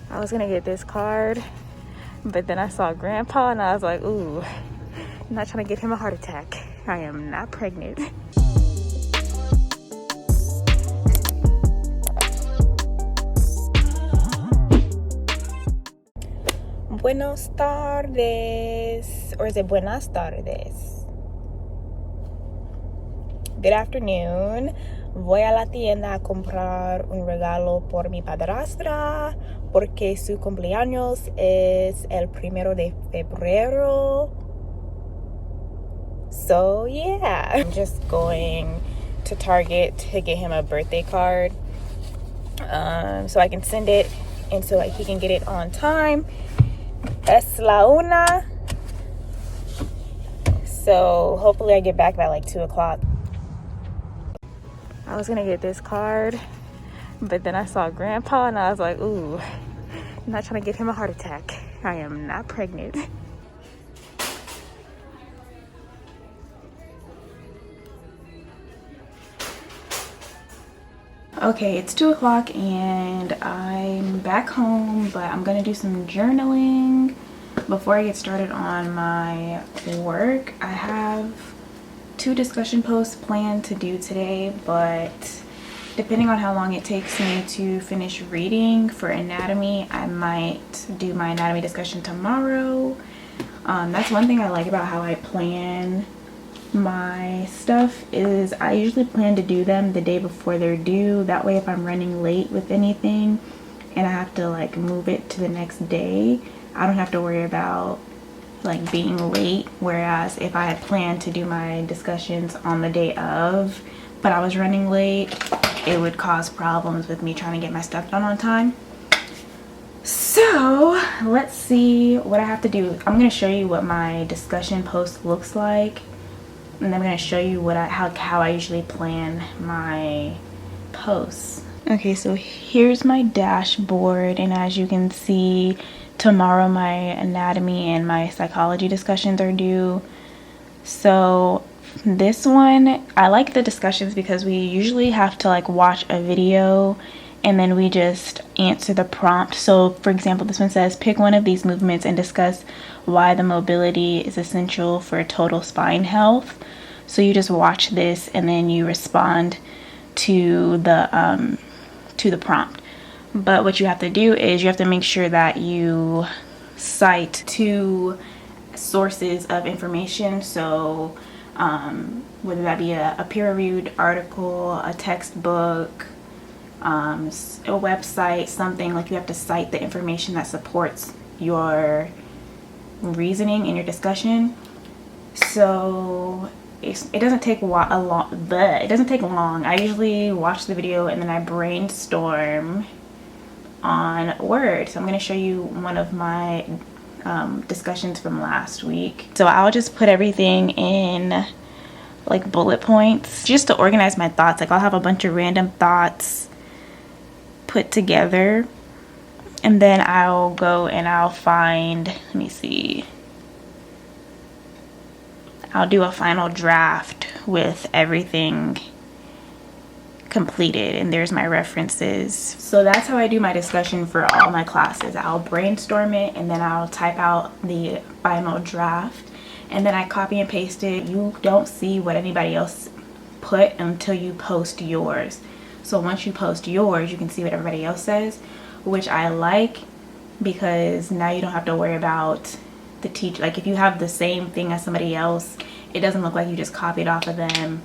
I was gonna get this card, but then I saw grandpa and I was like, ooh, I'm not trying to get him a heart attack. I am not pregnant. Buenos tardes, or is it buenas tardes? Good afternoon. Voy a la tienda a comprar un regalo por mi padrastra porque su cumpleaños es el 1 de febrero. So yeah, I'm just going to Target to get him a birthday card so I can send it and so he can get it on time. Es la una. So hopefully I get back by like 2 o'clock. I was gonna get this card, but then I saw grandpa and I was like, ooh, I'm not trying to get him a heart attack. I am not pregnant. Okay, it's 2 o'clock and I'm back home, but I'm gonna do some journaling before I get started on my work. I have 2 discussion posts planned to do today, but depending on how long it takes me to finish reading for anatomy, I might do my anatomy discussion tomorrow. That's one thing I like about how I plan my stuff is I usually plan to do them the day before they're due. That way if I'm running late with anything and I have to like move it to the next day, I don't have to worry about like being late. Whereas if I had planned to do my discussions on the day of but I was running late, it would cause problems with me trying to get my stuff done on time. So let's see what I have to do. I'm going to show you what my discussion post looks like, and then I'm going to show you what how I usually plan my posts. Okay, so here's my dashboard, and as you can see, tomorrow my anatomy and my psychology discussions are due. So this one, I like the discussions because we usually have to like watch a video and then we just answer the prompt. So for example, this one says pick one of these movements and discuss why the mobility is essential for total spine health. So you just watch this and then you respond to the prompt. But what you have to do is you have to make sure that you cite 2 sources of information. So whether that be a peer-reviewed article, a textbook, a website, something, like you have to cite the information that supports your reasoning in your discussion. So it doesn't take it doesn't take long. I usually watch the video and then I brainstorm on Word. So I'm going to show you one of my discussions from last week. So I'll just put everything in like bullet points just to organize my thoughts. Like I'll have a bunch of random thoughts put together and then I'll go and I'll find, let me see, I'll do a final draft with everything completed, and there's my references. So that's how I do my discussion for all my classes. I'll brainstorm it and then I'll type out the final draft and then I copy and paste it. You don't see what anybody else put until you post yours. So once you post yours, you can see what everybody else says, which I like because now you don't have to worry about the teacher. Like if you have the same thing as somebody else, it doesn't look like you just copied off of them.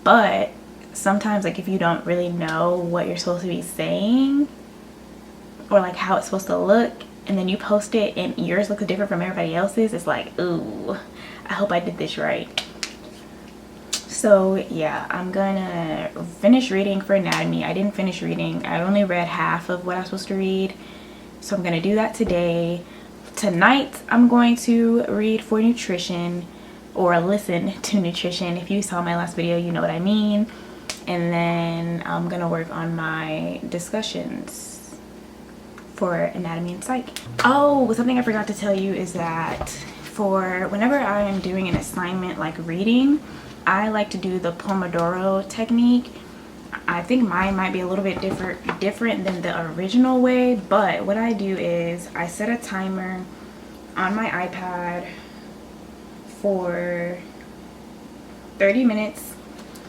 But sometimes like if you don't really know what you're supposed to be saying or like how it's supposed to look and then you post it and yours looks different from everybody else's, it's like, ooh, I hope I did this right. So yeah, I'm gonna finish reading for anatomy. I didn't finish reading. I only read half of what I was supposed to read, so I'm gonna do that today. Tonight I'm going to read for nutrition, or listen to nutrition. If you saw my last video, you know what I mean. And then I'm gonna work on my discussions for anatomy and psych. Oh, something I forgot to tell you is that for whenever I am doing an assignment like reading, I like to do the Pomodoro technique. I think mine might be a little bit different than the original way, but what I do is I set a timer on my iPad for 30 minutes.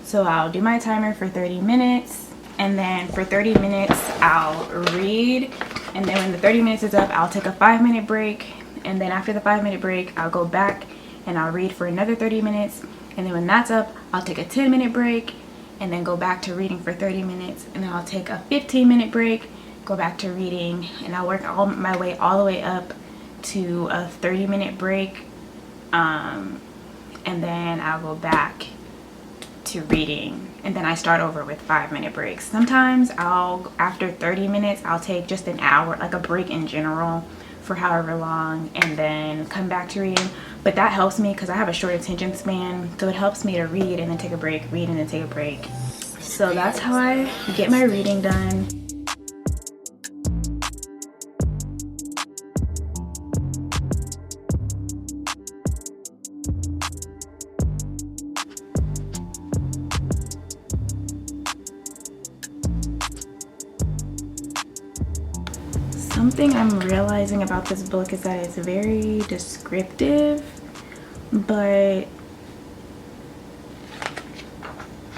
So I'll do my timer for 30 minutes, and then for 30 minutes I'll read, and then when the 30 minutes is up, I'll take a 5-minute break, and then after the 5-minute break I'll go back and I'll read for another 30 minutes, and then when that's up, I'll take a 10-minute break and then go back to reading for 30 minutes, and then I'll take a 15-minute break, go back to reading, and I'll work my way all the way up to a 30-minute break, and then I'll go back to reading, and then I start over with 5-minute breaks. Sometimes after 30 minutes I'll take just an hour, like a break in general for however long, and then come back to reading. But that helps me because I have a short attention span, so it helps me to read and then take a break, read and then take a break. So that's how I get my reading done. Something I'm realizing about this book is that it's very descriptive, but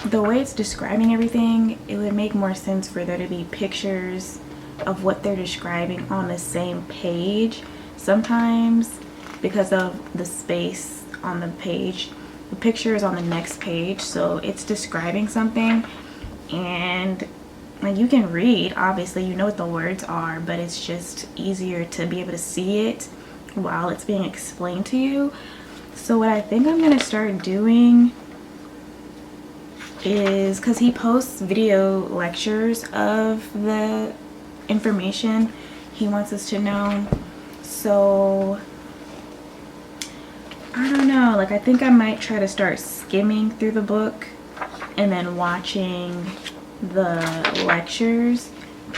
the way it's describing everything, it would make more sense for there to be pictures of what they're describing on the same page. Sometimes, because of the space on the page, the picture is on the next page, so it's describing something, and like, you can read, obviously you know what the words are, but it's just easier to be able to see it while it's being explained to you. So what I think I'm going to start doing is, because he posts video lectures of the information he wants us to know, so I don't know, like I think I might try to start skimming through the book and then watching the lectures,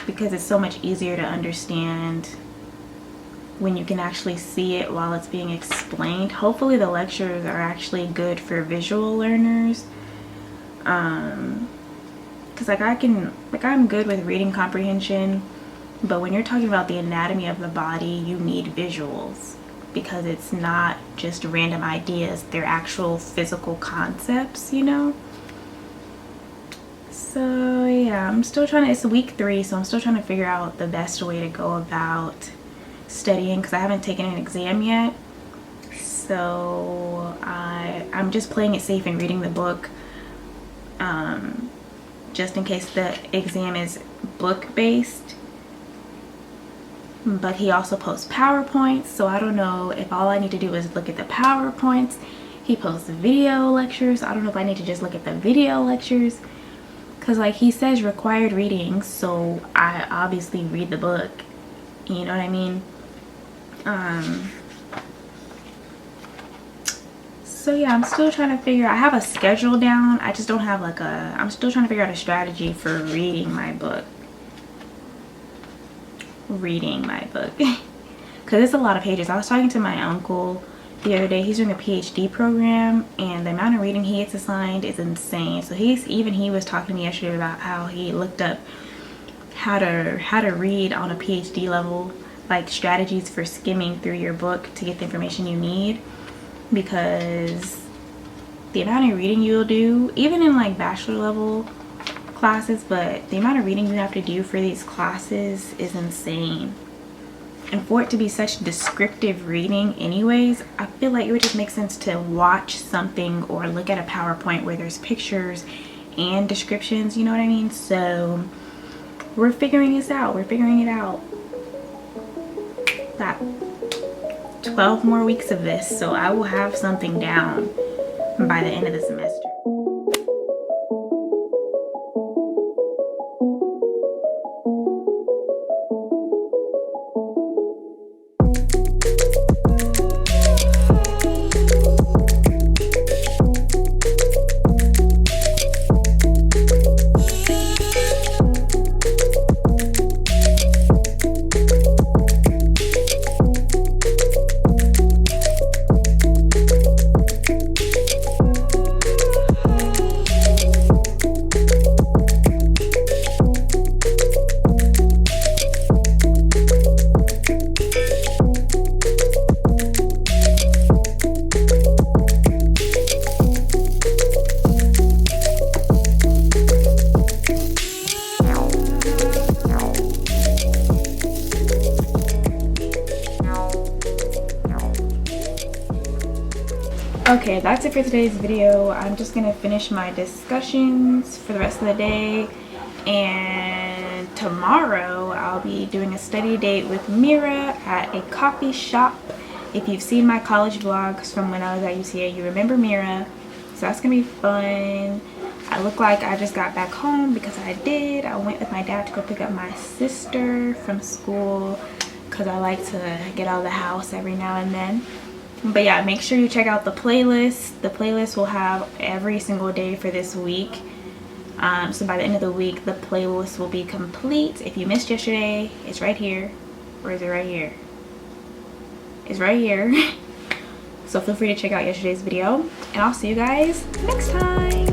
because it's so much easier to understand when you can actually see it while it's being explained. Hopefully the lectures are actually good for visual learners, because I'm good with reading comprehension, but when you're talking about the anatomy of the body, you need visuals, because it's not just random ideas, they're actual physical concepts, you know. So yeah, I'm still trying to, it's week 3, so I'm still trying to figure out the best way to go about studying, because I haven't taken an exam yet. So I'm just playing it safe and reading the book, just in case the exam is book based. But he also posts PowerPoints, so I don't know if all I need to do is look at the PowerPoints. He posts video lectures. I don't know if I need to just look at the video lectures, because like he says required reading, so I obviously read the book, you know what I mean. So yeah, I'm still trying to figure, I have a schedule down, I just don't have like I'm still trying to figure out a strategy for reading my book, because it's a lot of pages. I was talking to my uncle the other day. He's doing a PhD program, and the amount of reading he gets assigned is insane. So he was talking to me yesterday about how he looked up how to read on a PhD level, like strategies for skimming through your book to get the information you need, because the amount of reading you'll do, even in like bachelor level classes, but the amount of reading you have to do for these classes is insane. And for it to be such descriptive reading anyways, I feel like it would just make sense to watch something or look at a PowerPoint where there's pictures and descriptions, you know what I mean? So we're figuring this out. We're figuring it out. Got 12 more weeks of this, so I will have something down by the end of the semester. Okay, that's it for today's video. I'm just gonna finish my discussions for the rest of the day, and tomorrow I'll be doing a study date with Mira at a coffee shop. If you've seen my college vlogs from when I was at UCA, you remember Mira, so that's gonna be fun. I look like I just got back home because I did. I went with my dad to go pick up my sister from school because I like to get out of the house every now and then. But yeah, make sure you check out the playlist. The playlist will have every single day for this week. So by the end of the week, the playlist will be complete. If you missed yesterday, it's right here. Or is it right here? It's right here. So feel free to check out yesterday's video. And I'll see you guys next time.